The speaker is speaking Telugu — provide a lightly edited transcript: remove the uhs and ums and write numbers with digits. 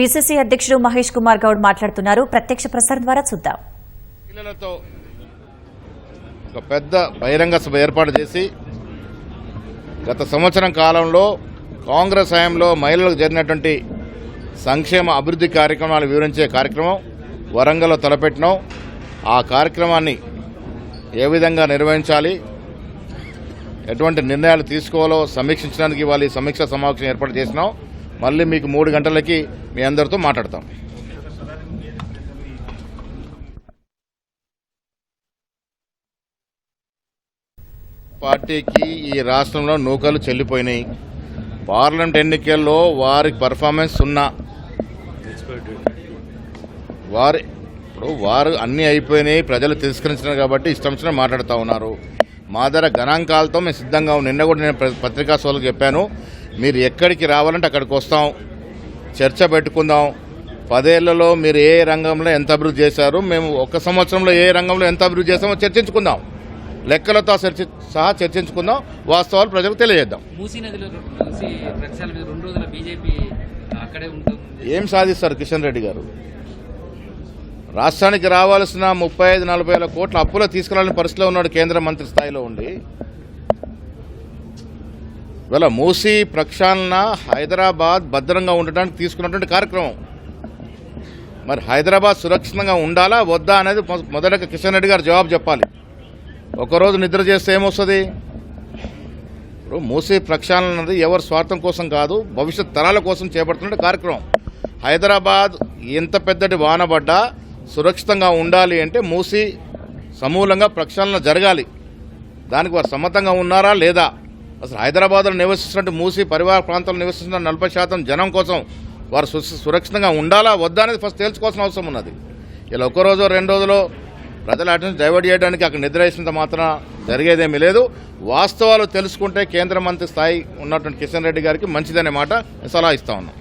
పీసీసీ అధ్యక్షుడు మహేష్ కుమార్ గౌడ్ మాట్లాడుతున్నారు. ప్రత్యక్ష ప్రసారం ద్వారా చూద్దాం. మహిళలతో ఒక పెద్ద బహిరంగ సభ ఏర్పాటు చేసి గత సంవత్సరం కాలంలో కాంగ్రెస్ హయాంలో మహిళలకు జరిగినటువంటి సంక్షేమ అభివృద్ధి కార్యక్రమాలు వివరించే కార్యక్రమం వరంగల్లో తలపెట్టినాం. ఆ కార్యక్రమాన్ని ఏ విధంగా నిర్వహించాలి, ఎటువంటి నిర్ణయాలు తీసుకోవాలో సమీక్షించడానికి ఇవాళ ఈ సమీక్షా సమావేశం ఏర్పాటు చేసినాం. మళ్ళీ మీకు 3 గంటలకి మీ అందరితో మాట్లాడతాం. పార్టీకి ఈ రాష్ట్రంలో నూకలు చెల్లిపోయినాయి. పార్లమెంట్ ఎన్నికల్లో వారి పర్ఫార్మెన్స్ సున్నా. వారు అన్నీ అయిపోయినాయి, ప్రజలు తిరస్కరించినారు కాబట్టి ఇష్టం వచ్చినా మాట్లాడుతూ ఉన్నారు. మా దగ్గర గణాంకాలతో మేము సిద్ధంగా ఉన్నాం. నిన్న కూడా నేను పత్రికా సోదరులకు చెప్పాను, మీరు ఎక్కడికి రావాలంటే అక్కడికి వస్తాం, చర్చ పెట్టుకుందాం. 10 ఏళ్లలో మీరు ఏ రంగంలో ఎంత అభివృద్ధి చేశారు, మేము 1 సంవత్సరంలో ఏ రంగంలో ఎంత అభివృద్ధి చేస్తామో చర్చించుకుందాం. లెక్కలతో సహా చర్చించుకుందాం. వాస్తవాలు ప్రజలకు తెలియజేద్దాం. ఏం సాధిస్తారు కిషన్ రెడ్డి గారు? రాష్ట్రానికి రావాల్సిన 35-40 వేల కోట్ల అప్పులు తీసుకురాలని పరిస్థితిలో ఉన్నాడు కేంద్ర మంత్రి స్థాయిలో ఉండి. ఇవాళ మూసీ ప్రక్షాళన హైదరాబాద్ భద్రంగా ఉండడానికి తీసుకున్నటువంటి కార్యక్రమం. మరి హైదరాబాద్ సురక్షితంగా ఉండాలా వద్దా అనేది మొదటగా కిషన్ రెడ్డి గారు జవాబు చెప్పాలి. ఒకరోజు నిద్ర చేస్తే ఏమొస్తుంది? ఇప్పుడు మూసీ ప్రక్షాళన అనేది ఎవరి స్వార్థం కోసం కాదు, భవిష్యత్ తరాల కోసం చేపడుతున్న కార్యక్రమం. హైదరాబాద్ ఎంత పెద్దటి వాన పడ్డా సురక్షితంగా ఉండాలి అంటే మూసీ సమూలంగా ప్రక్షాళన జరగాలి. దానికి వారు సమ్మతంగా ఉన్నారా లేదా? అసలు హైదరాబాద్లో నివసిస్తున్నట్టు మూసీ పరివార ప్రాంతాల్లో నివసిస్తున్న 40% జనం కోసం వారు సురక్షితంగా ఉండాలా వద్దా అనేది ఫస్ట్ తేల్చుకోవాల్సిన అవసరం ఉన్నది. ఇలా 1 రోజు 2 రోజులో ప్రజల అటెన్షన్ డైవర్ట్ చేయడానికి అక్కడ నిద్ర వేసినంత మాత్రం జరిగేదేమీ లేదు. వాస్తవాలు తెలుసుకుంటే కేంద్ర మంత్రి స్థాయి ఉన్నటువంటి కిషన్ రెడ్డి గారికి మంచిదనే మాట సలహా ఇస్తా ఉన్నాం.